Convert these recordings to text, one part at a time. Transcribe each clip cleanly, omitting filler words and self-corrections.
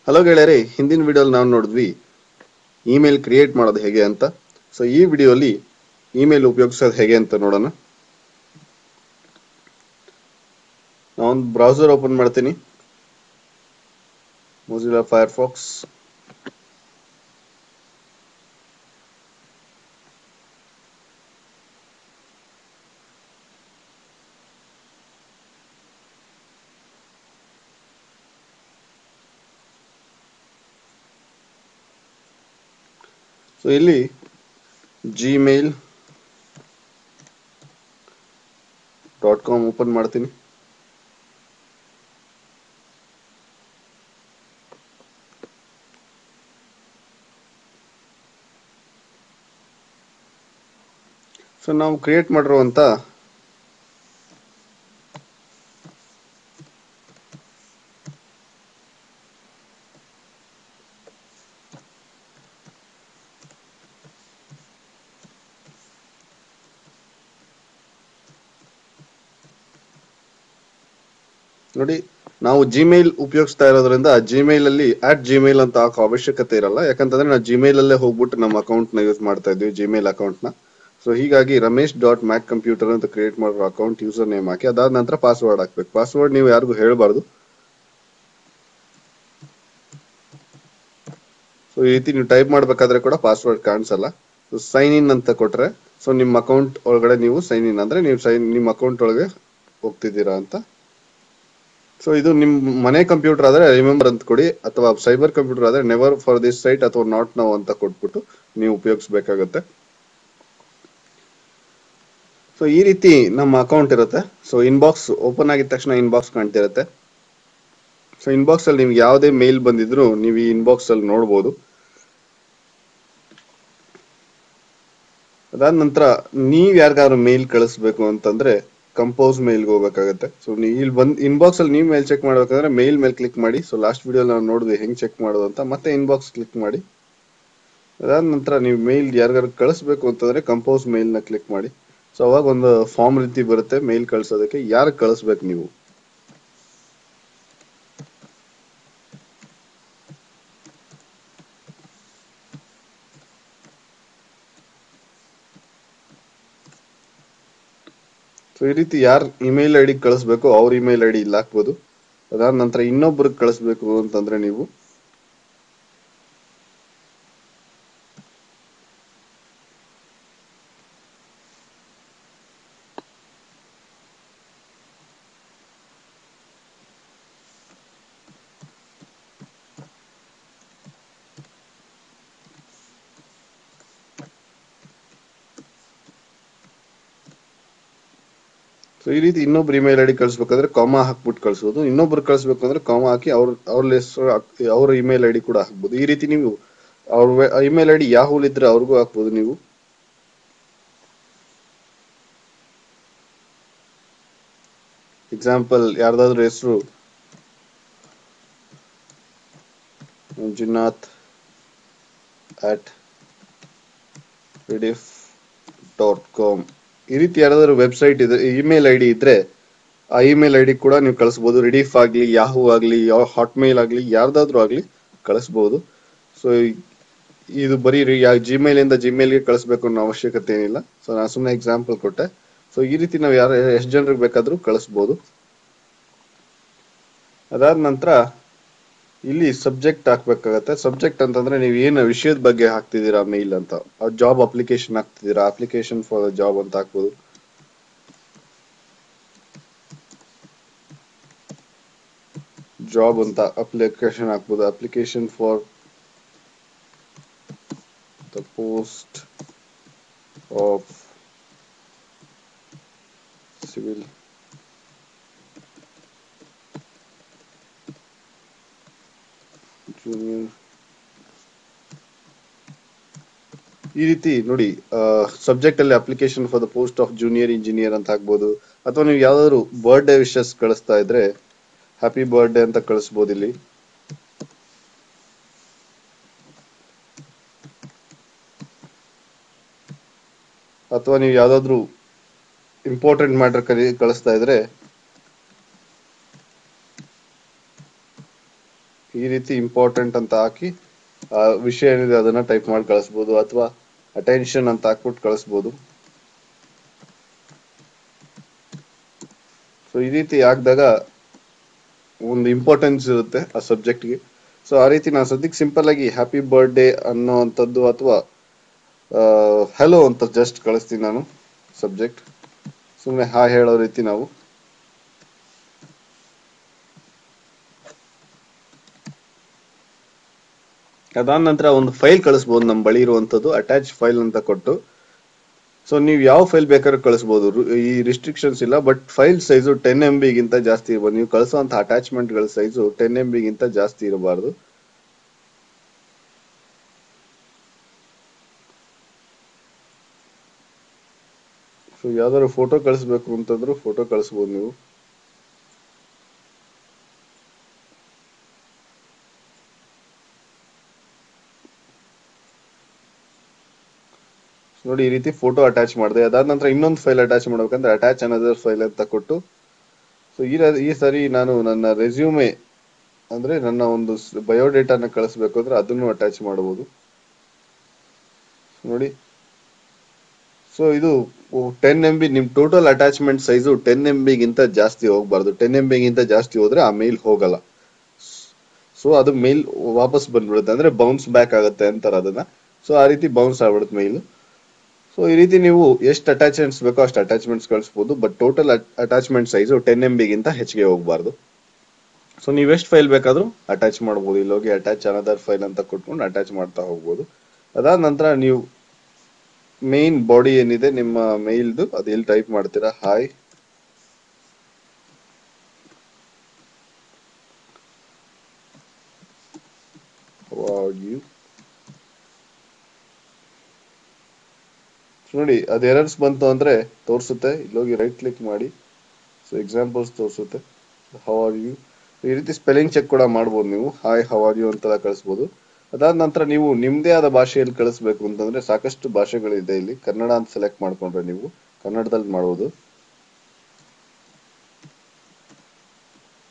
Hello ಗೆಳೆಯರೇ, ಹಿಂದಿನ ವಿಡಿಯೋಲಿ ನಾವು ನೋಡಿದ್ವಿ ಇಮೇಲ್ ಕ್ರಿಯೇಟ್ ಮಾಡೋದು ಹೇಗೆ ಅಂತ. ಸೊ ಈ ವಿಡಿಯೋಲಿ ಇಮೇಲ್ ಉಪಯೋಗಿಸೋದು ಹೇಗೆ ಅಂತ ನೋಡೋಣ. ನಾನೊಂದು ಬ್ರೌಸರ್ ಓಪನ್ ಮಾಡ್ತೀನಿ, ಮೊಜಿಲ್ಲಾ ಫೈರ್ಫಾಕ್ಸ್. ಸೊ ಇಲ್ಲಿ gmail.com ಓಪನ್ ಮಾಡ್ತೀನಿ. ಸೊ ನಾವು ಕ್ರಿಯೇಟ್ ಮಾಡಿರುವಂತ ನೋಡಿ, ನಾವು ಜಿಮೇಲ್ ಉಪಯೋಗಿಸ್ತಾ ಇರೋದ್ರಿಂದ ಜಿಮೇಲ್ ಅಲ್ಲಿ @gmail ಅಂತ ಹಾಕೋ ಅವಶ್ಯಕತೆ ಇರಲ್ಲ. ಯಾಕಂತಂದ್ರೆ ನಾವು ಜಿಮೇಲ್ ಅಲ್ಲೇ ಹೋಗ್ಬಿಟ್ಟು ನಮ್ಮ ಅಕೌಂಟ್ ನ ಯೂಸ್ ಮಾಡ್ತಾ ಇದ್ವಿ, ಜಿಮೇಲ್ ಅಕೌಂಟ್ ನ. ಸೊ ಹೀಗಾಗಿ ramesh.maccomputer ಅಂತ ಕ್ರಿಯೇಟ್ ಮಾಡಿರೋ ಅಕೌಂಟ್ ಯೂಸರ್ ನೇಮ್ ಹಾಕಿ, ಅದಾದ ನಂತರ ಪಾಸ್ವರ್ಡ್ ಹಾಕ್ಬೇಕು. ಪಾಸ್ವರ್ಡ್ ನೀವು ಯಾರಿಗೂ ಹೇಳಬಾರ್ದು. ಸೊ ಈ ರೀತಿ ನೀವು ಟೈಪ್ ಮಾಡ್ಬೇಕಾದ್ರೆ ಕೂಡ ಪಾಸ್ವರ್ಡ್ ಕಾಣಿಸಲ್ಲ. ಸೈನ್ ಇನ್ ಅಂತ ಕೊಟ್ರೆ, ಸೊ ನಿಮ್ಮ ಅಕೌಂಟ್ ಒಳಗಡೆ ನೀವು ಸೈನ್ ಇನ್ ಅಂದ್ರೆ ನೀವು ನಿಮ್ಮ ಅಕೌಂಟ್ ಒಳಗೆ ಹೋಗ್ತಿದ್ದೀರಾ ಅಂತ. ಸೊ ಇದು ನಿಮ್ ಮನೆ ಕಂಪ್ಯೂಟರ್ ಆದ್ರೆ ರಿಮೆಂಬರ್ ಅಂತ ಕೊಡಿ, ಅಥವಾ ಸೈಬರ್ ಕಂಪ್ಯೂಟರ್ ಆದ್ರೆ ನೆವರ್ ಫಾರ್ ದಿಸ್ ಸೈಟ್ ಅಥವಾ ನಾಟ್ ನೌ ಅಂತ ಕೊಟ್ಬಿಟ್ಟು ನೀವು ಉಪಯೋಗಿಸಬೇಕಾಗತ್ತೆ. ಸೊ ಈ ರೀತಿ ನಮ್ಮ ಅಕೌಂಟ್ ಇರುತ್ತೆ. ಸೊ ಇನ್ಬಾಕ್ಸ್ ಓಪನ್ ಆಗಿದ ತಕ್ಷಣ ಇನ್ಬಾಕ್ಸ್ ಕಾಣ್ತಿರುತ್ತೆ. ಸೊ ಇನ್ಬಾಕ್ಸ್ ಅಲ್ಲಿ ನಿಮ್ಗೆ ಯಾವುದೇ ಮೇಲ್ ಬಂದಿದ್ರು ನೀವು ಈ ಇನ್ಬಾಕ್ಸ್ ಅಲ್ಲಿ ನೋಡಬಹುದು. ಅದಾದ ನಂತರ ನೀವ್ ಯಾರಿಗಾದ್ರು ಮೇಲ್ ಕಳಿಸ್ಬೇಕು ಅಂತಂದ್ರೆ ಕಂಪೋಸ್ ಮೇಲ್ಗೆ ಹೋಗ್ಬೇಕಾಗತ್ತೆ. ಸೊ ಇಲ್ಲಿ ಬಂದ್ ಇನ್ಬಾಕ್ಸ್ ಅಲ್ಲಿ ನೀವು ಮೇಲ್ ಚೆಕ್ ಮಾಡ್ಬೇಕಂದ್ರೆ ಮೇಲ್ ಮೇಲೆ ಕ್ಲಿಕ್ ಮಾಡಿ. ಸೊ ಲಾಸ್ಟ್ ವಿಡಿಯೋ ನಾವು ನೋಡಿದ್ವಿ ಹೆಂಗ್ ಚೆಕ್ ಮಾಡೋದು ಅಂತ. ಮತ್ತೆ ಇನ್ಬಾಕ್ಸ್ ಕ್ಲಿಕ್ ಮಾಡಿ. ಅದಾದ ನಂತರ ನೀವು ಮೇಲ್ ಯಾರಿಗಾರು ಕಳಿಸ್ಬೇಕು ಅಂತಂದ್ರೆ ಕಂಪೋಸ್ ಮೇಲ್ ನ ಕ್ಲಿಕ್ ಮಾಡಿ. ಸೊ ಅವಾಗ ಒಂದು ಫಾರ್ಮ್ ರೀತಿ ಬರುತ್ತೆ ಮೇಲ್ ಕಳ್ಸೋದಕ್ಕೆ. ಯಾರು ಕಳಿಸ್ಬೇಕು ನೀವು. ಸೊ ಈ ರೀತಿ ಯಾರು ಇಮೇಲ್ ಐಡಿ ಕಳಿಸ್ಬೇಕು ಅವ್ರ ಇಮೇಲ್ ಐಡಿ ಇಲ್ಲಿ ಹಾಕ್ಬೋದು. ಅದಾದ ನಂತರ ಇನ್ನೊಬ್ರಿಗೆ ಕಳಿಸ್ಬೇಕು ಅಂತಂದ್ರೆ ನೀವು ಸೊ ಈ ರೀತಿ ಇನ್ನೊಬ್ರು ಇಮೇಲ್ ಐಡಿ ಕಳಿಸ್ಬೇಕಾದ್ರೆ ಕಾಮಾ ಹಾಕ್ಬಿಟ್ಟು ಕಳಿಸೋದು. ಇನ್ನೊಬ್ರು ಕಳಿಸ್ಬೇಕಂದ್ರೆ ಕಾಮಾ ಹಾಕಿ ಅವ್ರ ಹೆಸರು ಅವ್ರ ಇಮೇಲ್ ಐಡಿ ಕೂಡ ಹಾಕ್ಬೋದು. ಈ ರೀತಿ ನೀವು ಅವ್ರ ಇಮೇಲ್ ಐಡಿ ಯಾಹೂಲ್ ಇದ್ರೆ ಅವ್ರಿಗೂ ಹಾಕ್ಬೋದು ನೀವು. ಎಕ್ಸಾಂಪಲ್ ಯಾರ್ದಾದ್ರು ಹೆಸರು manjunath@rediff.com, ಈ ರೀತಿ ಯಾರಾದ್ರೂ ವೆಬ್ಸೈಟ್ ಇದೆ ಇಮೇಲ್ ಐಡಿ ಇದ್ರೆ ಆ ಇಮೇಲ್ ಐಡಿ ಕೂಡ ನೀವು ಕಳಿಸಬಹುದು. ರಿಡೀಫ್ ಆಗ್ಲಿ, ಯಾಹೂ ಆಗ್ಲಿ, ಹಾಟ್ಮೇಲ್ ಆಗ್ಲಿ, ಯಾರ್ದಾದ್ರೂ ಆಗ್ಲಿ ಕಳಿಸಬಹುದು. ಸೊ ಇದು ಬರೀ ಜಿಮೇಲ್ ಇಂದ ಜಿಮೇಲ್ಗೆ ಕಳಿಸ್ಬೇಕು ಅನ್ನೋ ಅವಶ್ಯಕತೆ ಏನಿಲ್ಲ. ಸೊ ನಾನು ಸುಮ್ಮನೆ ಎಕ್ಸಾಂಪಲ್ ಕೊಟ್ಟೆ. ಸೊ ಈ ರೀತಿ ನಾವು ಎಷ್ಟು ಜನರಿಗೆ ಬೇಕಾದ್ರೂ ಕಳಿಸ್ಬೋದು. ಅದಾದ ನಂತರ ಇಲ್ಲಿ ಸಬ್ಜೆಕ್ಟ್ ಹಾಕ್ಬೇಕಾಗತ್ತೆ. ಸಬ್ಜೆಕ್ಟ್ ಅಂತಂದ್ರೆ ನೀವು ಏನು ವಿಷಯದ ಬಗ್ಗೆ ಹಾಕ್ತಿದ್ದೀರಾ ಮೇಲ್ ಅಂತ. ಜಾಬ್ ಅಪ್ಲಿಕೇಶನ್ ಹಾಕ್ತಿದ್ದೀರಾ, ಅಪ್ಲಿಕೇಶನ್ ಫಾರ್ ಜಾಬ್ ಅಂತ ಹಾಕ್ಬೋದು. ಜಾಬ್ ಅಂತ ಅಪ್ಲಿಕೇಶನ್ ಹಾಕ್ಬೋದು. Application for the post of civil junior. ಈ ರೀತಿ ನೋಡಿ, ಸಬ್ಜೆಕ್ಟ್ ಅಲ್ಲಿ application for the post of junior engineer ಅಂತ ಹಾಕ್ಬೋದು. ಅಥವಾ ನೀವು ಯಾವ್ದಾದ್ರು ಬರ್ಡೇ ವಿಶಸ್ ಕಳಿಸ್ತಾ ಇದ್ರೆ ಹ್ಯಾಪಿ ಬರ್ಡೇ ಅಂತ ಕಳಿಸ್ಬೋದು ಇಲ್ಲಿ. ಅಥವಾ ನೀವು ಯಾವ್ದಾದ್ರು ಇಂಪಾರ್ಟೆಂಟ್ ಮ್ಯಾಟರ್ ಕಳಿಸ್ತಾ ಇದ್ರೆ ಈ ರೀತಿ ಇಂಪಾರ್ಟೆಂಟ್ ಅಂತ ಹಾಕಿ ಆ ವಿಷಯ ಏನಿದೆ ಅದನ್ನ ಟೈಪ್ ಮಾಡಿ ಕಳಿಸ್ಬೋದು, ಅಥವಾ ಅಟೆನ್ಷನ್ ಅಂತ ಹಾಕ್ಬಿಟ್ಟು ಕಳಿಸ್ಬೋದು. ಸೊ ಈ ರೀತಿ ಹಾಕಿದಾಗ ಒಂದು ಇಂಪಾರ್ಟೆನ್ಸ್ ಇರುತ್ತೆ ಆ ಸಬ್ಜೆಕ್ಟ್ಗೆ. ಸೊ ಆ ರೀತಿ ನಾನು ಸದ್ಯಕ್ಕೆ ಸಿಂಪಲ್ ಆಗಿ ಹ್ಯಾಪಿ ಬರ್ತ್ಡೇ ಅನ್ನೋವಂಥದ್ದು ಅಥವಾ ಹಲೋ ಅಂತ ಜಸ್ಟ್ ಕಳಿಸ್ತೀನಿ ನಾನು ಸಬ್ಜೆಕ್ಟ್. ಸುಮ್ಮನೆ ಹಾಯ್ ಹೇಳೋ ರೀತಿ ನಾವು ಅದಾದ ನಂತರ ಒಂದು ಫೈಲ್ ಕಳಿಸ್ಬೋದು ನಮ್ಮ ಬಳಿ ಇರುವಂತದ್ದು ಅಟ್ಯಾಚ್ ಫೈಲ್ ಅಂತ ಕೊಟ್ಟು. ಸೊ ನೀವು ಯಾವ ಫೈಲ್ ಬೇಕಾದ್ರೂ ಕಳಿಸ್ಬೋದು, ಈ ರಿಸ್ಟ್ರಿಕ್ಷನ್ಸ್ ಇಲ್ಲ. ಬಟ್ ಫೈಲ್ ಸೈಜು 10 MB ಗಿಂತ ಜಾಸ್ತಿ ಇರಬಾರ್ದು. ನೀವು ಕಳಿಸುವಂತ ಅಟ್ಯಾಚ್ಮೆಂಟ್ ಗಳ ಸೈಜು 10 MB ಗಿಂತ ಜಾಸ್ತಿ ಇರಬಾರ್ದು. ಸೊ ಯಾವ್ದಾದ್ರು ಫೋಟೋ ಕಳಿಸ್ಬೇಕು ಅಂತಂದ್ರೂ ಫೋಟೋ ಕಳಿಸ್ಬೋದು ನೀವು. ನೋಡಿ ಈ ರೀತಿ ಫೋಟೋ ಅಟ್ಯಾಚ್ ಮಾಡಿದೆ. ಅದಾದ ನಂತರ ಇನ್ನೊಂದು ಫೈಲ್ ಅಟ್ಯಾಚ್ ಮಾಡ್ಬೇಕಂದ್ರೆ ಅಟ್ಯಾಚ್ ಅನದರ್ ಫೈಲ್ ಅಂತ ಕೊಟ್ಟು, ಸೊ ಈ ಸರಿ ನಾನು ನನ್ನ ರೆಸ್ಯೂಮೆ ಅಂದ್ರೆ ನನ್ನ ಒಂದು ಬಯೋಡೇಟಾನ ಕಳಿಸ್ಬೇಕು ಅಂದ್ರೆ ಅದನ್ನು ಅಟ್ಯಾಚ್ ಮಾಡಬಹುದು ನೋಡಿ. ಸೊ ಇದು 10 MB ನಿಮ್ ಟೋಟಲ್ ಅಟ್ಯಾಚ್ಮೆಂಟ್ ಸೈಜು 10 MB ಗಿಂತ ಜಾಸ್ತಿ ಹೋಗ್ಬಾರ್ದು. 10 MB ಗಿಂತ ಜಾಸ್ತಿ ಹೋದ್ರೆ ಆ ಮೇಲ್ ಹೋಗಲ್ಲ. ಸೊ ಅದು ಮೇಲ್ ವಾಪಸ್ ಬಂದ್ಬಿಡುತ್ತೆ, ಅಂದ್ರೆ ಬೌನ್ಸ್ ಬ್ಯಾಕ್ ಆಗುತ್ತೆ ಅಂತಾರೆ ಅದನ್ನ. ಸೊ ಆ ರೀತಿ ಬೌನ್ಸ್ ಆಗ್ಬಿಡುತ್ತೆ ಮೇಲ್. ಸೊ ಈ ರೀತಿ ನೀವು ಎಷ್ಟು ಅಟ್ಯಾಚ್ಮೆಂಟ್ಸ್ ಬೇಕೋ ಅಷ್ಟು ಅಟ್ಯಾಚ್ಮೆಂಟ್ಸ್ ಕಳಿಸಬಹುದು. But total attachment size 10 MB ಗಿಂತ ಹೆಚ್ಚಿಗೆ ಹೋಗಬಾರ್ದು. ಸೊ ನೀವು ಎಷ್ಟು ಫೈಲ್ ಬೇಕಾದ್ರೂ ಅಟ್ಯಾಚ್ ಮಾಡಬಹುದು. ಇಲ್ಲಿ ಹೋಗಿ ಅಟ್ಯಾಚ್ ಅನದರ್ ಫೈಲ್ ಅಂತ ಕೊಟ್ಕೊಂಡು ಅಟ್ಯಾಚ್ ಮಾಡ್ತಾ ಹೋಗ್ಬೋದು. ಅದಾದ ನಂತರ ನೀವು ಮೇನ್ ಬಾಡಿ ಏನಿದೆ ನಿಮ್ಮ ಮೇಲ್ದು ಅದು ಎಲ್ಲಿ ಟೈಪ್ ಮಾಡ್ತೀರಾ, ಹಾಯ್ ಯು. ನೋಡಿ ಅದು ಎರರ್ಸ್ ಬಂತು ಅಂದ್ರೆ ತೋರಿಸುತ್ತೆ. ಇಲ್ಲೋಗಿ ರೈಟ್ ಕ್ಲಿಕ್ ಮಾಡಿ, ಸೊ ಎಕ್ಸಾಂಪಲ್ಸ್ ತೋರಿಸುತ್ತೆ ಹೌ ಆರ್ ಯು. ಈ ರೀತಿ ಸ್ಪೆಲ್ಲಿಂಗ್ ಚೆಕ್ ಕೂಡ ಮಾಡ್ಬೋದು ನೀವು. ಹಾಯ್ ಹೌ ಆರ್ ಯು ಅಂತ ಕಳಿಸ್ಬೋದು. ಅದಾದ ನಂತರ ನೀವು ನಿಮ್ದೇ ಆದ ಭಾಷೆಯಲ್ಲಿ ಕಳಿಸ್ಬೇಕು ಅಂತಂದ್ರೆ ಸಾಕಷ್ಟು ಭಾಷೆಗಳಿದೆ. ಇಲ್ಲಿ ಕನ್ನಡ ಅಂತ ಸೆಲೆಕ್ಟ್ ಮಾಡ್ಕೊಂಡ್ರೆ ನೀವು ಕನ್ನಡದಲ್ಲಿ ಮಾಡ್ಬೋದು.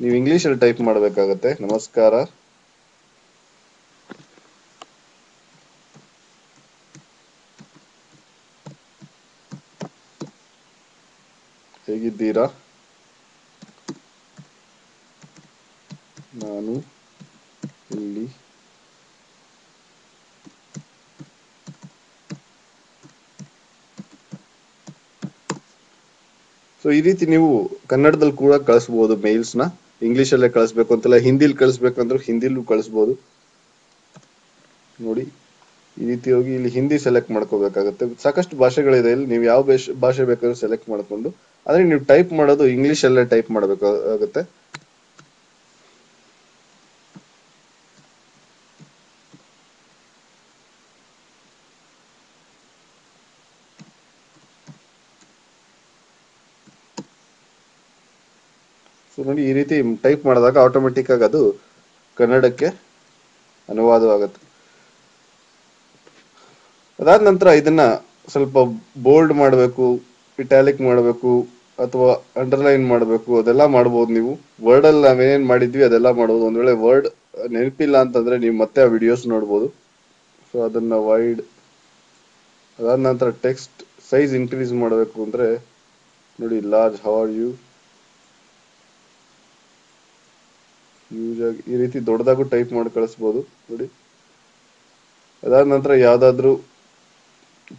ನೀವು ಇಂಗ್ಲಿಷ್ ಅಲ್ಲಿ ಟೈಪ್ ಮಾಡಬೇಕಾಗತ್ತೆ. ನಮಸ್ಕಾರ, ಹೇಗಿದ್ದೀರಾ, ನಾನು ಇಲ್ಲಿ ಸೊ ಈ ರೀತಿ ನೀವು ಕನ್ನಡದಲ್ಲಿ ಕೂಡ ಕಳಿಸಬಹುದು ಮೇಲ್ಸ್ ನ. ಇಂಗ್ಲಿಷ್ ಅಲ್ಲೇ ಕಳಿಸ್ಬೇಕು ಅಂತಲ್ಲ, ಹಿಂದಿಲಿ ಕಳಿಸ್ಬೇಕಂದ್ರೆ ಹಿಂದಿಲೂ ಕಳಿಸಬಹುದು ನೋಡಿ. ಈ ರೀತಿ ಹೋಗಿ ಇಲ್ಲಿ ಹಿಂದಿ ಸೆಲೆಕ್ಟ್ ಮಾಡ್ಕೋಬೇಕಾಗತ್ತೆ. ಸಾಕಷ್ಟು ಭಾಷೆಗಳಿದೆ ಇಲ್ಲಿ, ನೀವು ಯಾವ ಭಾಷೆ ಬೇಕಾದ್ರೂ ಸೆಲೆಕ್ಟ್ ಮಾಡ್ಕೊಂಡು, ಆದ್ರೆ ನೀವು ಟೈಪ್ ಮಾಡೋದು ಇಂಗ್ಲಿಷ್ ಅಲ್ಲೇ ಟೈಪ್ ಮಾಡಬೇಕಾಗುತ್ತೆ. ಸೊ ನೋಡಿ ಈ ರೀತಿ ಟೈಪ್ ಮಾಡಿದಾಗ ಆಟೋಮೆಟಿಕ್ ಆಗಿ ಅದು ಕನ್ನಡಕ್ಕೆ ಅನುವಾದವಾಗುತ್ತೆ. ಅದಾದ ನಂತರ ಇದನ್ನ ಸ್ವಲ್ಪ ಬೋಲ್ಡ್ ಮಾಡಬೇಕು, ಇಟ್ಯಾಲಿಕ್ ಮಾಡಬೇಕು ಅಥವಾ ಅಂಡರ್ಲೈನ್ ಮಾಡಬೇಕು, ಅದೆಲ್ಲ ಮಾಡಬಹುದು ನೀವು. ವರ್ಡ್ ಅಲ್ಲಿ ನಾವೇನೇನ್ ಮಾಡಿದ್ವಿ ಅದೆಲ್ಲ ಮಾಡಬಹುದು. ಒಂದ್ ವೇಳೆ ವರ್ಡ್ ನೆನಪಿಲ್ಲ ಅಂತಂದ್ರೆ ನೀವು ಮತ್ತೆ ಆ ವಿಡಿಯೋಸ್ ನೋಡ್ಬೋದು. ಸೊ ಅದನ್ನ ವೈಡ್. ಅದಾದ ನಂತರ ಟೆಕ್ಸ್ಟ್ ಸೈಜ್ ಇನ್ಕ್ರೀಸ್ ಮಾಡಬೇಕು ಅಂದ್ರೆ ನೋಡಿ large how are you. Use ಆಗಿ ಈ ರೀತಿ ದೊಡ್ಡದಾಗೂ ಟೈಪ್ ಮಾಡಿ ಕಳಿಸಬಹುದು ನೋಡಿ. ಅದಾದ ನಂತರ ಯಾವ್ದಾದ್ರು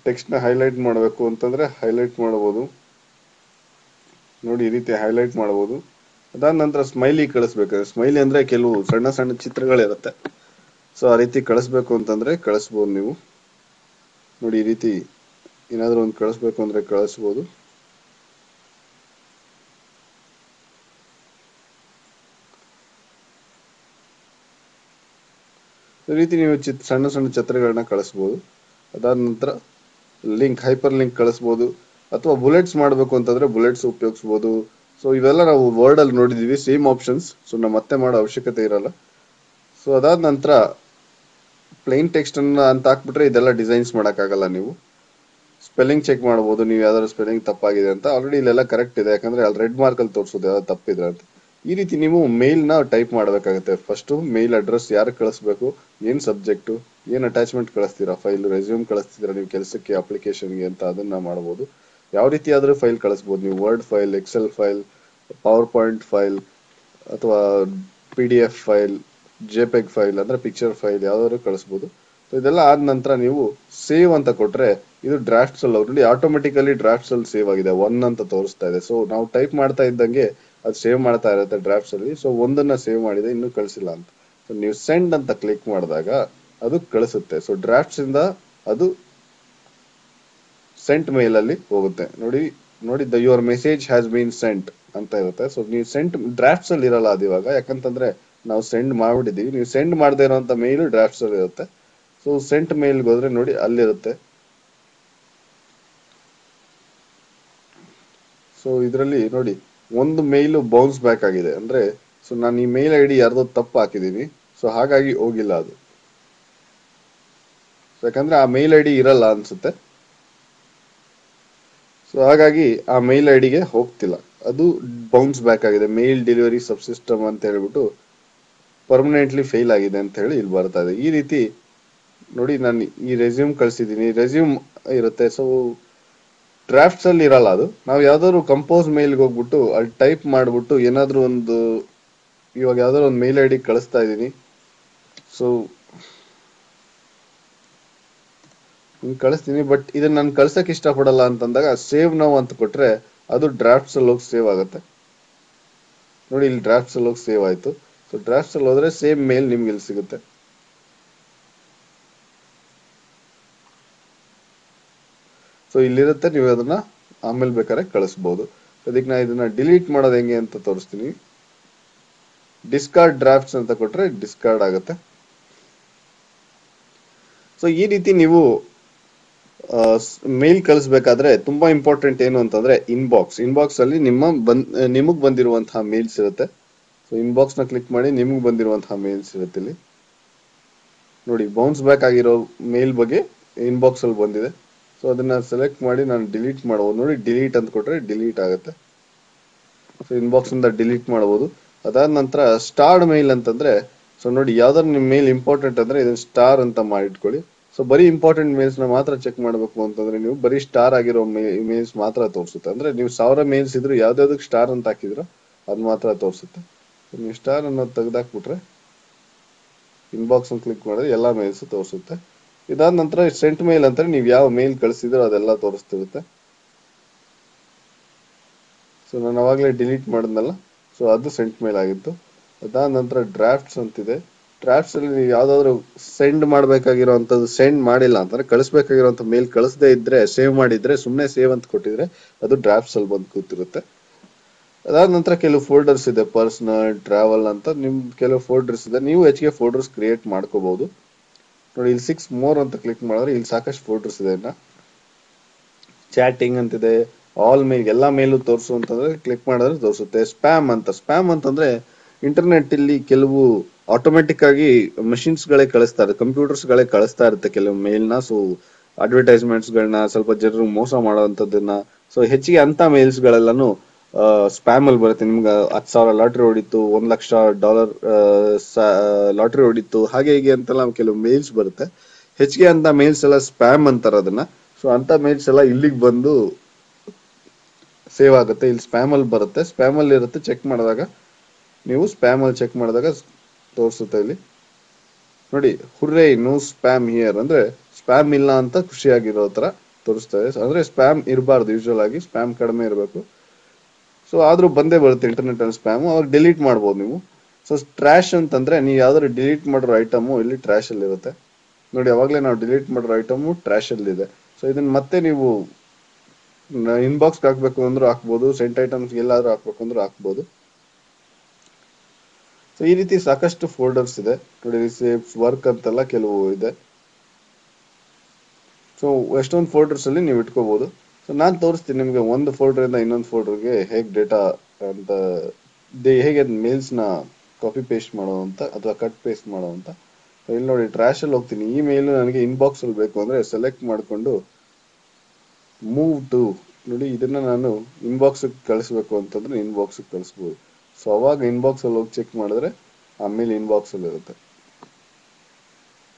ಟೆಕ್ಸ್ಟ್ ನ ಹೈಲೈಟ್ ಮಾಡಬೇಕು ಅಂತಂದ್ರೆ ಹೈಲೈಟ್ ಮಾಡಬಹುದು ನೋಡಿ. ಈ ರೀತಿ ಹೈಲೈಟ್ ಮಾಡಬಹುದು. ಅದಾದ ನಂತರ ಸ್ಮೈಲಿ ಕಳಿಸ್ಬೇಕಾದ್ರೆ, ಸ್ಮೈಲಿ ಅಂದ್ರೆ ಕೆಲವು ಸಣ್ಣ ಸಣ್ಣ ಚಿತ್ರಗಳಿರುತ್ತೆ. ಸೊ ಆ ರೀತಿ ಕಳಿಸ್ಬೇಕು ಅಂತಂದ್ರೆ ಕಳಿಸ್ಬೋದು ನೀವು ನೋಡಿ. ಈ ರೀತಿ ಏನಾದ್ರು ಒಂದು ಕಳಿಸ್ಬೇಕು ಅಂದ್ರೆ ಕಳಿಸ್ಬೋದು. ಈ ರೀತಿ ನೀವು ಸಣ್ಣ ಸಣ್ಣ ಚಿತ್ರಗಳನ್ನ ಕಳಿಸ್ಬೋದು. ಅದಾದ ನಂತರ ಲಿಂಕ್, ಹೈಪರ್ ಲಿಂಕ್ ಕಳಿಸ್ಬೋದು, ಅಥವಾ ಬುಲೆಟ್ಸ್ ಮಾಡಬೇಕು ಅಂತಂದ್ರೆ ಬುಲೆಟ್ಸ್ ಉಪಯೋಗಿಸಬಹುದು. ಸೊ ಇವೆಲ್ಲ ನಾವು ವರ್ಡ್ ಅಲ್ಲಿ ನೋಡಿದೀವಿ, ಸೇಮ್ ಆಪ್ಷನ್ಸ್. ಸೊ ನಾವು ಮತ್ತೆ ಮಾಡೋ ಅವಶ್ಯಕತೆ ಇರಲ್ಲ. ಸೊ ಅದಾದ ನಂತರ ಪ್ಲೈನ್ ಟೆಕ್ಸ್ಟ್ ಅನ್ನ ಅಂತ ಹಾಕ್ಬಿಟ್ರೆ ಇದೆಲ್ಲ ಡಿಸೈನ್ಸ್ ಮಾಡಕ್ಕಾಗಲ್ಲ. ನೀವು ಸ್ಪೆಲ್ಲಿಂಗ್ ಚೆಕ್ ಮಾಡಬಹುದು, ನೀವು ಯಾವ್ದಾದ್ರು ಸ್ಪೆಲ್ಲಿಂಗ್ ತಪ್ಪಾಗಿದೆ ಅಂತ. ಆಲ್ರೆಡಿ ಇಲ್ಲೆಲ್ಲ ಕರೆಕ್ಟ್ ಇದೆ, ಯಾಕಂದ್ರೆ ಅಲ್ಲಿ ರೆಡ್ ಮಾರ್ಕ್ ಅಲ್ಲಿ ತೋರಿಸೋದು ಯಾವ್ದು ತಪ್ಪಿದ್ರೆ ಅಂತ. ಈ ರೀತಿ ನೀವು ಮೇಲ್ ನ ಟೈಪ್ ಮಾಡಬೇಕಾಗುತ್ತೆ. ಫಸ್ಟ್ ಮೇಲ್ ಅಡ್ರೆಸ್ ಯಾರು ಕಳಿಸ್ಬೇಕು, ಏನ್ ಸಬ್ಜೆಕ್ಟ್, ಏನ್ ಅಟ್ಯಾಚ್ಮೆಂಟ್ ಕಳಿಸ್ತೀರಾ, ಫೈಲ್ ರೆಸ್ಯೂಮ್ ಕಳಿಸ್ತಿದ್ದೀರಾ ನೀವು ಕೆಲಸಕ್ಕೆ ಅಪ್ಲಿಕೇಶನ್ಗೆ ಅಂತ ಅದನ್ನ ಮಾಡಬಹುದು. ಯಾವ ರೀತಿ ಆದ್ರೂ ಫೈಲ್ ಕಳಿಸಬಹುದು ನೀವು, Word file, Excel file, PowerPoint file, ಅಥವಾ PDF ಫೈಲ್, ಜೆಪೆಗ್ ಫೈಲ್ ಅಂದ್ರೆ ಪಿಕ್ಚರ್ ಫೈಲ್ ಯಾವ್ದಾದ್ರು ಕಳಿಸಬಹುದು. ಇದೆಲ್ಲ ಆದ ನಂತರ ನೀವು ಸೇವ್ ಅಂತ ಕೊಟ್ರೆ ಇದು ಡ್ರಾಫ್ಟ್ಸ್ ಅಲ್ಲಿ ಆಲ್ರೆಡಿ ಆಟೋಮೆಟಿಕಲಿ ಡ್ರಾಫ್ಟ್ಸ್ ಅಲ್ಲಿ ಸೇವ್ ಆಗಿದೆ, 1 ಅಂತ ತೋರಿಸ್ತಾ ಇದೆ. ಸೊ ನಾವು ಟೈಪ್ ಮಾಡ್ತಾ ಇದ್ದಂಗೆ ಅದು ಸೇವ್ ಮಾಡ್ತಾ ಇರುತ್ತೆ ಡ್ರಾಫ್ಟ್ಸ್ ಅಲ್ಲಿ. ಸೊ ಒಂದನ್ನ ಸೇವ್ ಮಾಡಿದೆ, ಇನ್ನೂ ಕಳಿಸಿಲ್ಲ ಅಂತ. ಸೊ ನೀವು ಸೆಂಡ್ ಅಂತ ಕ್ಲಿಕ್ ಮಾಡಿದಾಗ ಅದು ಕಳಿಸುತ್ತೆ. ಸೊ ಡ್ರಾಫ್ಟ್ಸ್ ಇಂದ ಅದು ಸೆಂಟ್ ಮೇಲ್ ಅಲ್ಲಿ ಹೋಗುತ್ತೆ. ನೋಡಿ ನೋಡಿ your message has been sent ಅಂತ ಇರುತ್ತೆ. ಸೊ ನೀವು ಸೆಂಟ್ ಡ್ರಾಫ್ಟ್ಸ್ ಅಲ್ಲಿ ಇರಲ್ಲ ಅದು ಇವಾಗ, ಯಾಕಂತಂದ್ರೆ ನಾವು ಸೆಂಡ್ ಮಾಡ್ಬಿಟ್ಟಿದೀವಿ. ನೀವು ಸೆಂಡ್ ಮಾಡದೇ ಇರುವಂತ ಮೇಲ್ ಡ್ರಾಫ್ಟ್ಸ್ ಅಲ್ಲಿ ಇರುತ್ತೆ. ಸೊ ಸೆಂಟ್ ಮೇಲ್ಗೆ ಹೋದ್ರೆ ನೋಡಿ ಅಲ್ಲಿರುತ್ತೆ. ಸೊ ಇದರಲ್ಲಿ ನೋಡಿ ಒಂದು ಮೇಲ್ ಬೌನ್ಸ್ ಬ್ಯಾಕ್ ಆಗಿದೆ ಅಂದ್ರೆ, ಸೊ ನಾನು ಈ ಮೇಲ್ ID ಯಾರ್ದೋ ತಪ್ಪು ಹಾಕಿದೀನಿ, ಸೊ ಹಾಗಾಗಿ ಹೋಗಿಲ್ಲ ಅದು. ಯಾಕಂದ್ರೆ ಆ ಮೇಲ್ ID ಇರಲ್ಲ ಅನ್ಸುತ್ತೆ. ಸೊ ಹಾಗಾಗಿ ಆ ಮೇಲ್ ಐಡಿಗೆ ಹೋಗ್ತಿಲ್ಲ, ಅದು ಬೌನ್ಸ್ ಬ್ಯಾಕ್ ಆಗಿದೆ. ಮೇಲ್ ಡೆಲಿವರಿ ಸಬ್ ಸಿಸ್ಟಮ್ ಅಂತ ಹೇಳ್ಬಿಟ್ಟು ಪರ್ಮನೆಂಟ್ಲಿ ಫೇಲ್ ಆಗಿದೆ ಅಂತ ಹೇಳಿ ಇಲ್ಲಿ ಬರ್ತಾ ಇದೆ. ಈ ರೀತಿ ನೋಡಿ ನಾನು ಈ ರೆಸ್ಯೂಮ್ ಕಳ್ಸಿದೀನಿ, ರೆಸ್ಯೂಮ್ ಇರುತ್ತೆ. ಸೊ ಡ್ರಾಫ್ಟ್ಸ್ ಅಲ್ಲಿ ಇರಲ್ಲ ಅದು. ನಾವು ಯಾವ್ದಾದ್ರು ಕಂಪೋಸ್ ಮೇಲ್ಗೆ ಹೋಗ್ಬಿಟ್ಟು ಅಲ್ಲಿ ಟೈಪ್ ಮಾಡ್ಬಿಟ್ಟು ಏನಾದ್ರು ಒಂದು, ಇವಾಗ ಯಾವ್ದಾದ್ರು ಒಂದು ಮೇಲ್ ID ಕಳಿಸ್ತಾ ಇದೀನಿ. ಸೊ ಕಳಿಸ್ತೀನಿ, ಬಟ್ ಇದನ್ನ ನಾನು ಕಳ್ಸಕ್ ಇಷ್ಟಪಡಲ್ಲ ಅಂತಂದಾಗ ಸೇವ್ ನೌ ಅಂತ ಕೊಟ್ರೆ ಅದು ಡ್ರಾಫ್ಟ್ಸ್ ಅಲ್ಲಿ ಹೋಗಿ ಸೇವ್ ಆಗುತ್ತೆ. ನೋಡಿ ಇಲ್ಲಿ ಡ್ರಾಫ್ಟ್ಸ್ ಅಲ್ಲಿ ಹೋಗಿ ಸೇವ್ ಆಯ್ತು. ಸೊ ಡ್ರಾಫ್ಟ್ಸ್ ಅಲ್ಲಿ ಹೋದ್ರೆ ಸೇಮ್ ಮೇಲ್ ನಿಮ್ಗೆ ಇಲ್ಲಿ ಸಿಗುತ್ತೆ. ಸೊ ಇಲ್ಲಿರುತ್ತೆ, ನೀವು ಅದನ್ನ ಆಮೇಲೆ ಬೇಕಾದ್ರೆ ಕಳಿಸ್ಬೋದು. ಅದಕ್ಕೆ ನಾ ಇದನ್ನ ಡಿಲೀಟ್ ಮಾಡೋದು ಹೆಂಗೆ ಅಂತ ತೋರಿಸ್ತೀನಿ. ಡಿಸ್ಕಾರ್ಡ್ ಡ್ರಾಫ್ಟ್ಸ್ ಅಂತ ಕೊಟ್ರೆ ಡಿಸ್ಕಾರ್ಡ್ ಆಗುತ್ತೆ. ಸೊ ಈ ರೀತಿ ನೀವು ಮೇಲ್ ಕಳಿಸ್ಬೇಕಾದ್ರೆ ತುಂಬಾ ಇಂಪಾರ್ಟೆಂಟ್ ಏನು ಅಂತಂದ್ರೆ ಇನ್ಬಾಕ್ಸ್ ಅಲ್ಲಿ ನಿಮಗ್ ಬಂದಿರುವಂತಹ ಮೇಲ್ಸ್ ಇರುತ್ತೆ. ಸೊ ಇನ್ಬಾಕ್ಸ್ ನ ಕ್ಲಿಕ್ ಮಾಡಿ ನಿಮಗ್ ಬಂದಿರುವಂತಹ ಮೇಲ್ಸ್ ಇರುತ್ತೆ. ಇಲ್ಲಿ ನೋಡಿ ಬೌನ್ಸ್ ಬ್ಯಾಕ್ ಆಗಿರೋ ಮೇಲ್ ಬಗ್ಗೆ ಇನ್ಬಾಕ್ಸ್ ಅಲ್ಲಿ ಬಂದಿದೆ. ಸೊ ಅದನ್ನ ಸೆಲೆಕ್ಟ್ ಮಾಡಿ ನಾನು ಡಿಲೀಟ್ ಮಾಡಬಹುದು. ನೋಡಿ ಡಿಲೀಟ್ ಅಂತ ಕೊಟ್ರೆ ಡಿಲೀಟ್ ಆಗುತ್ತೆ. ಸೊ ಇನ್ಬಾಕ್ಸ್ ಇಂದ ಡಿಲೀಟ್ ಮಾಡಬಹುದು. ಅದಾದ ನಂತರ ಸ್ಟಾರ್ಡ್ ಮೇಲ್ ಅಂತಂದ್ರೆ, ಸೊ ನೋಡಿ ಯಾವ್ದಾದ್ರು ನಿಮ್ ಮೇಲ್ ಇಂಪಾರ್ಟೆಂಟ್ ಅಂದ್ರೆ ಇದನ್ನ ಸ್ಟಾರ್ ಅಂತ ಮಾಡಿಟ್ಕೊಳ್ಳಿ. ಸೊ ಬರೀ ಇಂಪಾರ್ಟೆಂಟ್ ಮೇಲ್ಸ್ ನ ಮಾತ್ರ ಚೆಕ್ ಮಾಡಬೇಕು ಅಂತಂದ್ರೆ ನೀವು ಬರೀ ಸ್ಟಾರ್ ಆಗಿರೋ ಮೇಲ್ಸ್ ಮಾತ್ರ ತೋರಿಸುತ್ತೆ. ಅಂದ್ರೆ ನೀವು 1000 ಮೇಲ್ಸ್ ಇದ್ರು ಯಾವ್ದಾವ್ದಕ್ಕೆ ಸ್ಟಾರ್ ಅಂತ ಹಾಕಿದ್ರು ಅದ್ ಮಾತ್ರ ತೋರಿಸುತ್ತೆ. ನೀವು ಸ್ಟಾರ್ ಅನ್ನೋದು ತೆಗೆದಾಕ್ಬಿಟ್ರೆ ಇನ್ಬಾಕ್ಸ್ ಅಂತ ಕ್ಲಿಕ್ ಮಾಡಿದ್ರೆ ಎಲ್ಲಾ ಮೇಲ್ಸ್ ತೋರಿಸುತ್ತೆ. ಇದಾದ ನಂತರ ಸೆಂಟ್ ಮೇಲ್ ಅಂತ ನೀವು ಯಾವ ಮೇಲ್ ಕಳಿಸಿದ್ರೋ ಅದೆಲ್ಲ ತೋರಿಸ್ತಿರುತ್ತೆ. ಸೊ ನಾನು ಅವಾಗಲೇ ಡಿಲೀಟ್ ಮಾಡಿದ್ನಲ್ಲ, ಸೊ ಅದು ಸೆಂಟ್ ಮೇಲ್ ಆಗಿತ್ತು. ಅದಾದ ನಂತರ ಡ್ರಾಫ್ಟ್ಸ್ ಅಂತಿದೆ. ಡ್ರಾಫ್ಟ್ಸ್ ಅಲ್ಲಿ ನೀವು ಯಾವ್ದಾದ್ರು ಸೆಂಡ್ ಮಾಡ್ಬೇಕಾಗಿರೋಂಥದ್ದು ಸೆಂಡ್ ಮಾಡಿಲ್ಲ ಅಂತಂದ್ರೆ, ಕಳಿಸ್ಬೇಕಾಗಿರೋಂಥ ಮೇಲ್ ಕಳಿಸದೇ ಇದ್ರೆ, ಸೇವ್ ಮಾಡಿದ್ರೆ, ಸುಮ್ಮನೆ ಸೇವ್ ಅಂತ ಕೊಟ್ಟಿದ್ರೆ ಅದು ಡ್ರಾಫ್ಟ್ಸ್ ಅಲ್ಲಿ ಬಂದು ಕೂತಿರುತ್ತೆ. ಅದಾದ ನಂತರ ಕೆಲವು ಫೋಲ್ಡರ್ಸ್ ಇದೆ, ಪರ್ಸನಲ್, ಟ್ರಾವೆಲ್ ಅಂತ ನಿಮ್ ಕೆಲವು ಫೋಲ್ಡರ್ಸ್ ಇದೆ. ನೀವು ಹೆಚ್ಚಿಗೆ ಫೋಲ್ಡರ್ಸ್ ಕ್ರಿಯೇಟ್ ಮಾಡ್ಕೋಬಹುದು. ನೋಡಿ ಇಲ್ಲಿ 6 ಮೋರ್ ಅಂತ ಕ್ಲಿಕ್ ಮಾಡಿದ್ರೆ ಇಲ್ಲಿ ಸಾಕಷ್ಟು ಫೋಲ್ಡರ್ಸ್ ಇದೆ. ಚಾಟಿಂಗ್ ಅಂತಿದೆ, ಆಲ್ ಮೇಲ್, ಎಲ್ಲಾ ಮೇಲು ತೋರಿಸು ಅಂತಂದ್ರೆ ಕ್ಲಿಕ್ ಮಾಡಿದ್ರೆ ತೋರಿಸುತ್ತೆ. ಸ್ಪ್ಯಾಮ್ ಅಂತಂದ್ರೆ ಇಂಟರ್ನೆಟ್ ಇಲ್ಲಿ ಕೆಲವು ಆಟೋಮೆಟಿಕ್ ಆಗಿ ಮಷಿನ್ಸ್ ಗಳೇ ಕಳಿಸ್ತಾರೆ, ಕಂಪ್ಯೂಟರ್ಸ್ ಗಳೇ ಕಳಿಸ್ತಾ ಇರುತ್ತೆ ಕೆಲವು ಮೇಲ್ ನ. ಸೊ ಅಡ್ವರ್ಟೈಸ್ಮೆಂಟ್ಸ್ ಗಳನ್ನ, ಸ್ವಲ್ಪ ಜನರು ಮೋಸ ಮಾಡುವಂತದನ್ನ, ಸೊ ಹೆಚ್ಚಿಗೆ ಅಂತ ಮೇಲ್ಸ್ ಗಳೆಲ್ಲಾನು ಸ್ಪ್ಯಾಮ್ ಅಲ್ಲಿ ಬರುತ್ತೆ. ನಿಮ್ಗೆ 10,000 ಲಾಟ್ರಿ ಹೊಡಿತು, $1,00,000 ಲಾಟ್ರಿ ಹೊಡಿತು, ಹಾಗೆ ಹೀಗೆ ಅಂತೆಲ್ಲ ಕೆಲವು ಮೇಲ್ಸ್ ಬರುತ್ತೆ. ಹೆಚ್ಚಿಗೆ ಅಂತ ಮೇಲ್ಸ್ ಎಲ್ಲ ಸ್ಪ್ಯಾಮ್ ಅಂತಾರ ಅದನ್ನ. ಸೊ ಅಂತ ಮೇಲ್ಸ್ ಎಲ್ಲ ಇಲ್ಲಿಗೆ ಬಂದು ಸೇವ್ ಆಗುತ್ತೆ. ಇಲ್ಲಿ ಸ್ಪ್ಯಾಮ್ ಅಲ್ಲಿ ಬರುತ್ತೆ, ಸ್ಪ್ಯಾಮ್ ಅಲ್ಲಿ ಇರುತ್ತೆ. ಚೆಕ್ ಮಾಡಿದಾಗ ನೀವು ಸ್ಪ್ಯಾಮ್ ಅಲ್ಲಿ ಚೆಕ್ ಮಾಡಿದಾಗ ತೋರಿಸುತ್ತೆ. ಇಲ್ಲಿ ನೋಡಿ ಹುರ್ರೇ ನೋ ಸ್ಪ್ಯಾಮ್ ಹಿಯರ್ ಅಂದ್ರೆ ಸ್ಪ್ಯಾಮ್ ಇಲ್ಲ ಅಂತ ಖುಷಿಯಾಗಿರೋ ತರ ತೋರಿಸ್ತಾ ಇದೆ. ಅಂದ್ರೆ ಸ್ಪ್ಯಾಮ್ ಇರಬಾರ್ದು, ಯೂಶುವಲ್ ಆಗಿ ಸ್ಪ್ಯಾಮ್ ಕಡಿಮೆ ಇರಬೇಕು. ಸೊ ಆದ್ರೂ ಬಂದೇ ಬರುತ್ತೆ ಇಂಟರ್ನೆಟ್ ಅಲ್ಲಿ ಸ್ಪ್ಯಾಮ್, ಅವಾಗ ಡಿಲೀಟ್ ಮಾಡ್ಬೋದು ನೀವು. ಸೊ ಟ್ರ್ಯಾಶ್ ಅಂತಂದ್ರೆ ನೀವು ಯಾವ್ದಾದ್ರು ಡಿಲೀಟ್ ಮಾಡಿರೋ ಐಟಮ್ ಇಲ್ಲಿ ಟ್ರ್ಯಾಶ್ ಅಲ್ಲಿ ಇರುತ್ತೆ. ನೋಡಿ ಅವಾಗಲೇ ನಾವು ಡಿಲೀಟ್ ಮಾಡಿರೋ ಐಟಮ್ ಟ್ರ್ಯಾಶ್ ಅಲ್ಲಿ ಇದೆ. ಸೊ ಇದನ್ನ ಮತ್ತೆ ನೀವು ಇನ್ಬಾಕ್ಸ್ ಹಾಕ್ಬೇಕು ಅಂದ್ರೂ ಹಾಕ್ಬೋದು, ಸೆಂಟ್ ಐಟಮ್ಸ್ ಎಲ್ಲಾದ್ರೂ ಹಾಕ್ಬೇಕು ಅಂದ್ರೂ ಹಾಕ್ಬೋದು. ಸೊ ಈ ರೀತಿ ಸಾಕಷ್ಟು ಫೋಲ್ಡರ್ಸ್ ಇದೆ. ನೋಡಿ ರಿಸೀಪ್ಟ್ಸ್, ವರ್ಕ್ ಅಂತೆಲ್ಲ ಕೆಲವು ಇದೆ. ಸೊ ಎಷ್ಟೊಂದು ಫೋಲ್ಡರ್ಸ್ ಅಲ್ಲಿ ನೀವು ಇಟ್ಕೋಬಹುದು. ಸೊ ನಾನು ತೋರಿಸ್ತೀನಿ ನಿಮ್ಗೆ ಒಂದು ಫೋಲ್ಡರ್ ಇಂದ ಇನ್ನೊಂದು ಫೋಲ್ಡರ್ಗೆ ಹೇಗೆ ಡೇಟಾ ಅಂತ, ಹೇಗೆ ಮೇಲ್ಸ್ ನ ಕಾಪಿ ಪೇಸ್ಟ್ ಮಾಡೋದು ಅಂತ ಅಥವಾ ಕಟ್ ಪೇಸ್ಟ್ ಮಾಡೋದು ಅಂತ. ಇಲ್ಲಿ ನೋಡಿ ಟ್ರ್ಯಾಶ್ ಅಲ್ಲಿ ಹೋಗ್ತೀನಿ. ಈ ಮೇಲ್ ನನಗೆ ಇನ್ಬಾಕ್ಸ್ ಅಲ್ಲಿ ಬೇಕು ಅಂದ್ರೆ ಸೆಲೆಕ್ಟ್ ಮಾಡ್ಕೊಂಡು ಮೂವ್ ಟು, ನೋಡಿ ಇದನ್ನ ನಾನು ಇನ್ಬಾಕ್ಸ್ ಕಳಿಸ್ಬೇಕು ಅಂತಂದ್ರೆ ಇನ್ಬಾಕ್ಸ್ ಕಳಿಸ್ಬೋದು. ಸೊ ಅವಾಗ ಇನ್ಬಾಕ್ಸ್ ಅಲ್ಲಿ ಹೋಗಿ ಚೆಕ್ ಮಾಡಿದ್ರೆ ಆಮೇಲೆ ಇನ್ಬಾಕ್ಸ್ ಅಲ್ಲಿ ಇರುತ್ತೆ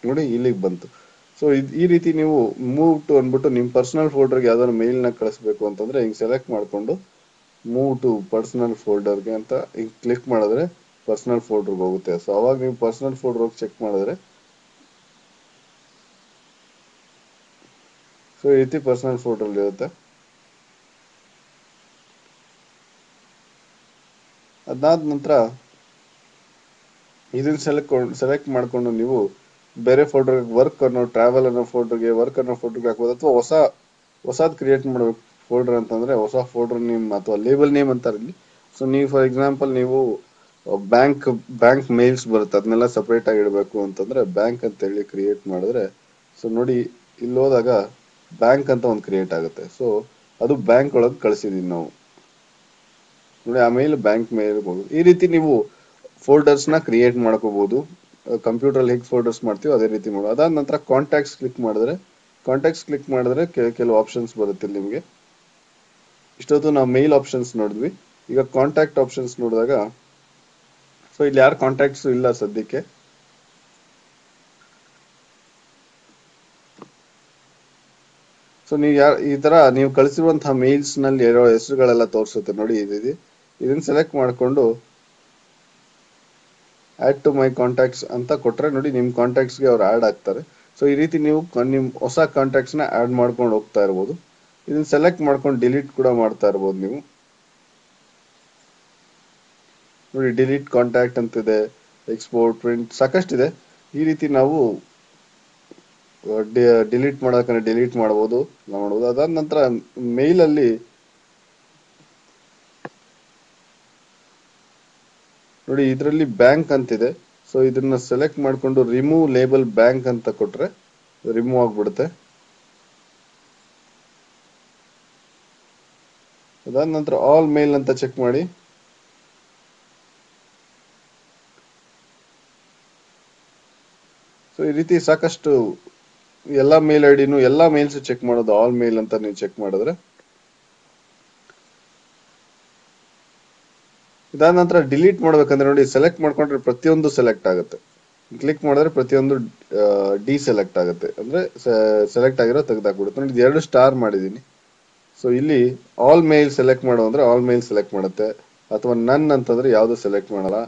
ನೋಡಿ, ಇಲ್ಲಿಗೆ ಬಂತು. ಸೊ ಈ ರೀತಿ ನೀವು ಮೂವ್ ಟು ಅಂದ್ಬಿಟ್ಟು ನಿಮ್ ಪರ್ಸನಲ್ ಫೋಲ್ಡರ್ಗೆ ಯಾವ್ದಾದ್ರು ಮೇಲ್ ನ ಕಳಿಸ್ಬೇಕು ಅಂತಂದ್ರೆ ಹಿಂಗ್ ಸೆಲೆಕ್ಟ್ ಮಾಡ್ಕೊಂಡು ಮೂವ್ ಟು ಪರ್ಸನಲ್ ಫೋಲ್ಡರ್ಗೆ ಅಂತ ಹಿಂಗ್ ಕ್ಲಿಕ್ ಮಾಡಿದ್ರೆ ಪರ್ಸನಲ್ ಫೋಲ್ಡರ್ಗೆ ಹೋಗುತ್ತೆ. ಸೊ ಅವಾಗ ನೀವು ಪರ್ಸನಲ್ ಫೋಲ್ಡರ್ ಹೋಗಿ ಚೆಕ್ ಮಾಡಿದ್ರೆ ಸೊ ಈ ರೀತಿ ಪರ್ಸನಲ್ ಫೋಲ್ಡರ್ ಇರುತ್ತೆ. ಅದಾದ ನಂತರ ಇದನ್ನ ಸೆಲೆಕ್ಟ್ ಮಾಡ್ಕೊಂಡು ನೀವು ಬೇರೆ ಫೋಲ್ಡರ್ ವರ್ಕ್ ಅನ್ನೋ ಟ್ರಾವೆಲ್ ಅನ್ನೋ ಫೋಲ್ಡರ್ಗೆ ಹಾಕ್ಬೋದು, ಅಥವಾ ಹೊಸದ್ ಕ್ರಿಯೇಟ್ ಮಾಡ್ಬೇಕು ಫೋಲ್ಡರ್ ಅಂತಂದ್ರೆ ಹೊಸ ಫೋಲ್ಡರ್ ನೇಮ್ ಅಥವಾ ಲೇಬಲ್ ನೇಮ್ ಅಂತಾರೆ ಇಲ್ಲಿ. ಸೊ ನೀವು ಫಾರ್ ಎಕ್ಸಾಂಪಲ್ ನೀವು ಬ್ಯಾಂಕ್ ಮೇಲ್ಸ್ ಬರುತ್ತೆ, ಅದನ್ನೆಲ್ಲ ಸಪರೇಟ್ ಆಗಿ ಇಡಬೇಕು ಅಂತಂದ್ರೆ ಬ್ಯಾಂಕ್ ಅಂತ ಹೇಳಿ ಕ್ರಿಯೇಟ್ ಮಾಡಿದ್ರೆ ಸೊ ನೋಡಿ ಇಲ್ಲಿ ಹೋದಾಗ ಬ್ಯಾಂಕ್ ಅಂತ ಒಂದು ಕ್ರಿಯೇಟ್ ಆಗುತ್ತೆ. ಸೊ ಅದು ಬ್ಯಾಂಕ್ ಒಳಗೆ ಕಳಿಸಿದೀವಿ ನಾವು ನೋಡಿ, ಆಮೇಲೆ ಬ್ಯಾಂಕ್ ಮೇಲ್ ಹೋಗೋದು. ಈ ರೀತಿ ನೀವು ಫೋಲ್ಡರ್ಸ್ ನ ಕ್ರಿಯೇಟ್ ಮಾಡ್ಕೋಬಹುದು. ಕಂಪ್ಯೂಟರ್ ಹೇಗೆ ಫೋಲ್ಡರ್ಸ್ ಮಾಡ್ತೀವಿ ಅದೇ ರೀತಿ ಮಾಡೋದು. ಅದಾದ ನಂತರ ಕಾಂಟ್ಯಾಕ್ಟ್ಸ್ ಕ್ಲಿಕ್ ಮಾಡಿದ್ರೆ ಕೆಲವು ಆಪ್ಷನ್ಸ್ ಬರುತ್ತೆ ನಿಮಗೆ. ಇಷ್ಟೊತ್ತು ನಾವು ಮೇಲ್ ಆಪ್ಷನ್ಸ್ ನೋಡಿದ್ವಿ, ಈಗ ಕಾಂಟ್ಯಾಕ್ಟ್ ಆಪ್ಷನ್ಸ್ ನೋಡಿದಾಗ ಸೊ ಇಲ್ಲಿ ಯಾರು ಕಾಂಟ್ಯಾಕ್ಟ್ಸ್ ಇಲ್ಲ ಸದ್ಯಕ್ಕೆ. ಸೊ ನೀವು ಈ ತರ ನೀವು ಕಳಿಸಿರುವಂತಹ ಮೇಲ್ಸ್ ನಲ್ಲಿ ಇರೋ ಹೆಸರುಗಳೆಲ್ಲ ತೋರಿಸುತ್ತೆ ನೋಡಿ. ಇದನ್ನ ಸೆಲೆಕ್ಟ್ ಮಾಡ್ಕೊಂಡು ಆಡ್ ಟು ಮೈ ಕಾಂಟ್ಯಾಕ್ಟ್ಸ್ ಅಂತ ಕೊಟ್ರೆ ನೋಡಿ ನಿಮ್ ಕಾಂಟ್ಯಾಕ್ಟ್ಸ್ ಗೆ ಅವ್ರು ಆಡ್ ಆಗ್ತಾರೆ. ಸೊ ಈ ರೀತಿ ನೀವು ನಿಮ್ ಹೊಸ ಕಾಂಟ್ಯಾಕ್ಟ್ಸ್ ನ ಆಡ್ ಮಾಡ್ಕೊಂಡು ಹೋಗ್ತಾ ಇರ್ಬೋದು. ಇದನ್ನ ಸೆಲೆಕ್ಟ್ ಮಾಡ್ಕೊಂಡು ಡಿಲೀಟ್ ಕೂಡ ಮಾಡ್ತಾ ಇರ್ಬೋದು ನೀವು ನೋಡಿ. ಡಿಲೀಟ್ ಕಾಂಟ್ಯಾಕ್ಟ್ ಅಂತಿದೆ, ಎಕ್ಸ್ಪೋರ್ಟ್, ಪ್ರಿಂಟ್, ಸಾಕಷ್ಟಿದೆ. ಈ ರೀತಿ ನಾವು ಡಿಲೀಟ್ ಮಾಡೋಕಂದ್ರೆ ಡಿಲೀಟ್ ಮಾಡಬಹುದು. ಅದಾದ ನಂತರ ಮೇಲ್ ಅಲ್ಲಿ ನೋಡಿ ಇದರಲ್ಲಿ ಬ್ಯಾಂಕ್ ಅಂತಿದೆ. ಸೊ ಇದನ್ನ ಸೆಲೆಕ್ಟ್ ಮಾಡ್ಕೊಂಡು ರಿಮೂವ್ ಲೇಬಲ್ ಬ್ಯಾಂಕ್ ಅಂತ ಕೊಟ್ರೆ ರಿಮೂವ್ ಆಗ್ಬಿಡುತ್ತೆ. ಅದಾದ ನಂತರ ಆಲ್ ಮೇಲ್ ಅಂತ ಚೆಕ್ ಮಾಡಿ. ಸೊ ಈ ರೀತಿ ಸಾಕಷ್ಟು ಎಲ್ಲಾ ಮೇಲ್ ಐಡಿನು ಎಲ್ಲಾ ಮೇಲ್ಸ್ ಚೆಕ್ ಮಾಡೋದು ಆಲ್ ಮೇಲ್ ಅಂತ ನೀವು ಚೆಕ್ ಮಾಡಿದ್ರೆ. ಇದಾದ ನಂತರ ಡಿಲೀಟ್ ಮಾಡ್ಬೇಕಂದ್ರೆ ನೋಡಿ ಸೆಲೆಕ್ಟ್ ಮಾಡ್ಕೊಂಡ್ರೆ ಪ್ರತಿಯೊಂದು ಸೆಲೆಕ್ಟ್ ಆಗುತ್ತೆ. ಕ್ಲಿಕ್ ಮಾಡಿದ್ರೆ ಪ್ರತಿಯೊಂದು ಡಿಸೆಲೆಕ್ಟ್ ಆಗುತ್ತೆ, ಅಂದ್ರೆ ಸೆಲೆಕ್ಟ್ ಆಗಿರೋ ತೆಗೆದಾಕ್ಬಿಡುತ್ತೆ ನೋಡಿ. 2 ಸ್ಟಾರ್ ಮಾಡಿದೀನಿ. ಸೊ ಇಲ್ಲಿ ಆಲ್ ಮೇಲ್ ಸೆಲೆಕ್ಟ್ ಮಾಡು ಅಂದ್ರೆ ಆಲ್ ಮೇಲ್ ಸೆಲೆಕ್ಟ್ ಮಾಡುತ್ತೆ, ಅಥವಾ ನನ್ ಅಂತಂದ್ರೆ ಯಾವ್ದು ಸೆಲೆಕ್ಟ್ ಮಾಡಲ್ಲ.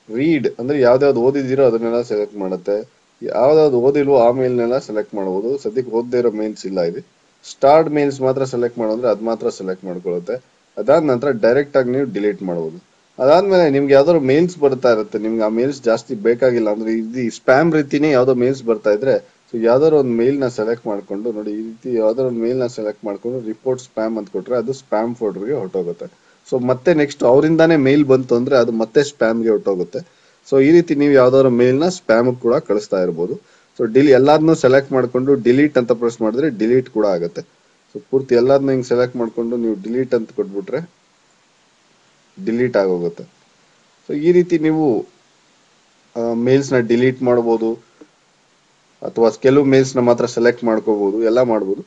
ರೀಡ್ ಅಂದ್ರೆ ಯಾವ್ದಾವ್ದು ಓದಿದಿರೋ ಅದನ್ನೆಲ್ಲ ಸೆಲೆಕ್ಟ್ ಮಾಡುತ್ತೆ, ಯಾವ್ದಾವ್ದು ಓದಿಲ್ವೋ ಆ ಮೇಲ್ನೆಲ್ಲ ಸೆಲೆಕ್ಟ್ ಮಾಡಬಹುದು. ಸದ್ಯಕ್ಕೆ ಓದದೇ ಇರೋ ಮೇಲ್ಸ್ ಇಲ್ಲ ಇಲ್ಲಿ. ಸ್ಟಾರ್ಡ್ ಮೇಲ್ಸ್ ಮಾತ್ರ ಸೆಲೆಕ್ಟ್ ಮಾಡೋದ್ರೆ ಅದ್ ಮಾತ್ರ ಸೆಲೆಕ್ಟ್ ಮಾಡ್ಕೊಳ್ಳುತ್ತೆ. ಅದಾದ ನಂತರ ಡೈರೆಕ್ಟ್ ಆಗಿ ನೀವು ಡಿಲೀಟ್ ಮಾಡಬಹುದು. ಅದಾದ್ಮೇಲೆ ನಿಮ್ಗೆ ಯಾವ್ದಾದ್ರು ಮೇಲ್ಸ್ ಬರ್ತಾ ಇರುತ್ತೆ, ನಿಮ್ಗೆ ಆ ಮೇಲ್ಸ್ ಜಾಸ್ತಿ ಬೇಕಾಗಿಲ್ಲ ಅಂದ್ರೆ ಇದು ಸ್ಪ್ಯಾಮ್ ರೀತಿನೇ ಯಾವ್ದೋ ಮೇಲ್ಸ್ ಬರ್ತಾ ಇದ್ರೆ ಸೊ ಯಾವ್ದಾದ್ರು ಒಂದು ಮೇಲ್ ನ ಸೆಲೆಕ್ಟ್ ಮಾಡ್ಕೊಂಡು ನೋಡಿ, ಈ ರೀತಿ ಯಾವ್ದಾದ್ರು ಒಂದು ಮೇಲ್ ನ ಸೆಲೆಕ್ಟ್ ಮಾಡ್ಕೊಂಡು ರಿಪೋರ್ಟ್ ಸ್ಪ್ಯಾಮ್ ಅಂತ ಕೊಟ್ರೆ ಅದು ಸ್ಪ್ಯಾಮ್ ಫೋಲ್ಡರ್ಗೆ ಹೊರಟೋಗುತ್ತೆ. ಸೊ ಮತ್ತೆ ನೆಕ್ಸ್ಟ್ ಅವರಿಂದಾನೇ ಮೇಲ್ ಬಂತು ಅಂದ್ರೆ ಅದು ಮತ್ತೆ ಸ್ಪ್ಯಾಮ್ಗೆ ಹೊರಟೋಗುತ್ತೆ. ಸೊ ಈ ರೀತಿ ನೀವು ಯಾವ್ದಾದ್ರು ಮೇಲ್ ನ ಸ್ಪ್ಯಾಮ್ ಕೂಡ ಕಳಿಸ್ತಾ ಇರಬಹುದು. ಸೊ ಎಲ್ಲಾದ್ನೂ ಸೆಲೆಕ್ಟ್ ಮಾಡ್ಕೊಂಡು ಡಿಲೀಟ್ ಅಂತ ಪ್ರೆಸ್ ಮಾಡಿದ್ರೆ ಡಿಲೀಟ್ ಕೂಡ ಆಗುತ್ತೆ. ಸೊ ಪೂರ್ತಿ ಎಲ್ಲಾದ್ನೂ ಹಿಂಗ್ ಸೆಲೆಕ್ಟ್ ಮಾಡ್ಕೊಂಡು ನೀವು ಡಿಲೀಟ್ ಅಂತ ಕೊಟ್ಬಿಟ್ರೆ ಡಿಲೀಟ್ ಆಗೋಗುತ್ತೆ. ಸೊ ಈ ರೀತಿ ನೀವು ಮೇಲ್ಸ್ ನ ಡಿಲೀಟ್ ಮಾಡಬಹುದು, ಅಥವಾ ಕೆಲವು ಮೇಲ್ಸ್ ನ ಮಾತ್ರ ಸೆಲೆಕ್ಟ್ ಮಾಡ್ಕೋಬಹುದು, ಎಲ್ಲ ಮಾಡಬಹುದು.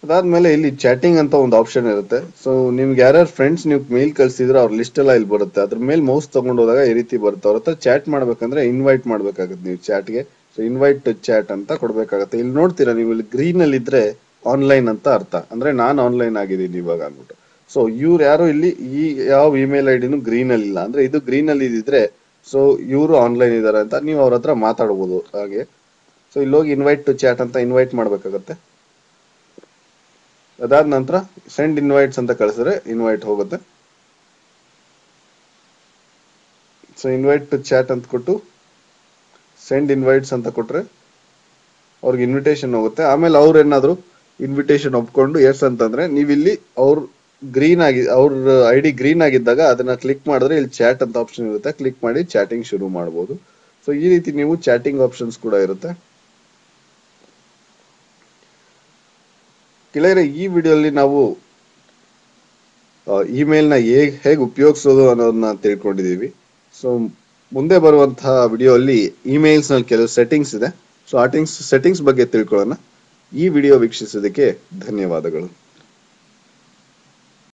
ಅದಾದ್ಮೇಲೆ ಇಲ್ಲಿ ಚಾಟಿಂಗ್ ಅಂತ ಒಂದು ಆಪ್ಷನ್ ಇರುತ್ತೆ. ಸೊ ನಿಮ್ಗೆ ಯಾರ್ಯಾರು ಫ್ರೆಂಡ್ಸ್ ನೀವು ಮೇಲ್ ಕಳ್ಸಿದ್ರೆ ಅವ್ರ ಲಿಸ್ಟ್ ಎಲ್ಲ ಇಲ್ಲಿ ಬರುತ್ತೆ. ಅದ್ರ ಮೇಲೆ ಮೌಸ್ ತಗೊಂಡು ಹೋದಾಗ ಈ ರೀತಿ ಬರುತ್ತೆ. ಅವ್ರ ಹತ್ರ ಚಾಟ್ ಮಾಡ್ಬೇಕಂದ್ರೆ ಇನ್ವೈಟ್ ಮಾಡ್ಬೇಕಾಗುತ್ತೆ ನೀವು ಚಾಟ್ಗೆ. ಸೊ ಇನ್ವೈಟ್ ಟು ಚಾಟ್ ಅಂತ ಕೊಡ್ಬೇಕಾಗತ್ತೆ. ಇಲ್ಲಿ ನೋಡ್ತೀರಾ ನೀವು, ಇಲ್ಲಿ ಗ್ರೀನ್ ಅಲ್ಲಿ ಇದ್ರೆ ಆನ್ಲೈನ್ ಅಂತ ಅರ್ಥ, ಅಂದ್ರೆ ನಾನ್ ಆನ್ಲೈನ್ ಆಗಿದ್ದೀನಿ ಇವಾಗ ಅಂದ್ಬಿಟ್ಟು. ಸೊ ಇವ್ರು ಯಾರು ಇಲ್ಲಿ ಈ ಯಾವ ಇಮೇಲ್ ಐಡಿನು ಗ್ರೀನ್ ಅಲ್ಲಿ ಇಲ್ಲ, ಅಂದ್ರೆ ಇದು ಗ್ರೀನ್ ಅಲ್ಲಿ ಇದ್ರೆ ಸೊ ಇವರು ಆನ್ಲೈನ್ ಇದಾರೆ ಅಂತ ನೀವು ಅವ್ರ ಹತ್ರ ಮಾತಾಡಬಹುದು ಹಾಗೆ. ಸೊ ಇಲ್ಲಿ ಹೋಗಿ ಇನ್ವೈಟ್ ಟು ಚಾಟ್ ಅಂತ ಇನ್ವೈಟ್ ಮಾಡ್ಬೇಕಾಗತ್ತೆ. ಅದಾದ ನಂತರ ಸೆಂಡ್ ಇನ್ವೈಟ್ಸ್ ಅಂತ ಕಳಿಸಿದ್ರೆ ಇನ್ವೈಟ್ ಹೋಗುತ್ತೆ. ಸೊ ಇನ್ವೈಟ್ ಟು ಚಾಟ್ ಅಂತ ಕೊಟ್ಟು ಸೆಂಡ್ ಇನ್ವೈಟ್ಸ್ ಅಂತ ಕೊಟ್ರೆ ಅವ್ರಿಗೆ ಇನ್ವಿಟೇಷನ್ ಹೋಗುತ್ತೆ. ಆಮೇಲೆ ಅವ್ರ ಏನಾದ್ರು ಇನ್ವಿಟೇಷನ್ ಒಪ್ಕೊಂಡು ಎಸ್ ಅಂತಂದ್ರೆ ನೀವಿಲ್ಲಿ ಅವ್ರ ಐಡಿ ಗ್ರೀನ್ ಆಗಿದ್ದಾಗ ಅದನ್ನ ಕ್ಲಿಕ್ ಮಾಡಿದ್ರೆ ಇಲ್ಲಿ ಚಾಟ್ ಅಂತ ಆಪ್ಷನ್ ಇರುತ್ತೆ, ಕ್ಲಿಕ್ ಮಾಡಿ ಚಾಟಿಂಗ್ ಶುರು ಮಾಡಬಹುದು. ಸೊ ಈ ರೀತಿ ನೀವು ಚಾಟಿಂಗ್ ಆಪ್ಷನ್ಸ್ ಕೂಡ ಇರುತ್ತೆ. ಕೆಳಗಡೆ ಈ ವಿಡಿಯೋಲಿ ನಾವು ಇಮೇಲ್ ನ ಹೇಗೆ ಉಪಯೋಗಿಸೋದು ಅನ್ನೋದನ್ನ ತಿಳ್ಕೊಂಡಿದೀವಿ. ಸೊ ಮುಂದೆ ಬರುವಂತಹ ವಿಡಿಯೋ ಅಲ್ಲಿ ಇಮೇಲ್ಸ್ ನಲ್ಲಿ ಕೆಲವು ಸೆಟ್ಟಿಂಗ್ಸ್ ಇದೆ. ಸೊ ಆ ಸೆಟ್ಟಿಂಗ್ಸ್ ಬಗ್ಗೆ ತಿಳ್ಕೊಳ್ಳೋಣ. ಈ ವಿಡಿಯೋ ವೀಕ್ಷಿಸೋದಕ್ಕೆ ಧನ್ಯವಾದಗಳು.